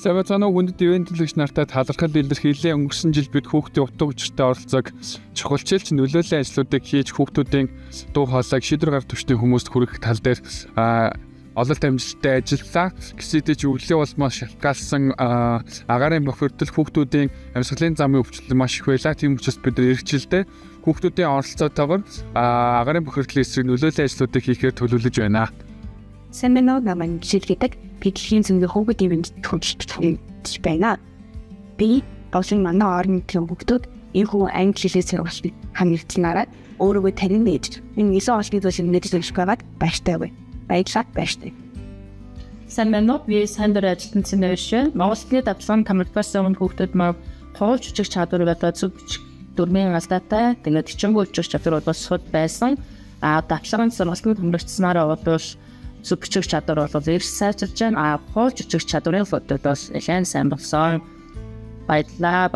Савцааны хүндэт ивэнтлэгч нартай талархал илэрхийлээ. Өнгөрсөн жил бид хүүхдийн утга учиртай оролцоог чухалчилж нөлөөллийн ажлуудыг хийж хүүхдүүдийн дуу хоолойг шийдвэр гаргах төвчний хүмүүст хүргэх тал дээр ололт амжилттай ажиллаа. Гэсэдэж өвлийн улмаас шалтгаалсан агаарын бохирдол хүүхдүүдийн амьсгалын замын өвчлөл маш их байлаа. Тийм учраас бид эрхчлэлтэй хүүхдүүдийн оролцоотойгоор агаарын бохирдлын эсрэг нөлөөллийн ажлуудыг хийхээр төлөвлөж байна. Семинар намайг шилжүүлдэг бидний зөвхөн хүүхдийн хөгжиж байна. Би болон манай орны хүүхдүүд энэ хүн англи хэлээс сургалтыг хамгаалснараа өөрийгөө танин нээж энэ нэгэн олонний зүйл мэдээж байгаад баяртай байна. Баярлалаа. Семинар би сандер ажилтны нэршээ Монголын давталгааны коммуникацийн хүүхдүүд маань хоолж үжих чадвар болоод зөв дөрмийн алдаатай тэгээд хичээнгүй үжих чадвар бол сууд байсан. Давталгааны сургалтын төмөрчснараа бол зөв бичих чадвар бол эрс сайжирч байна. Хоолж үжих чадварын фотод бас ихэнх сайн болсон. Баярлалаа.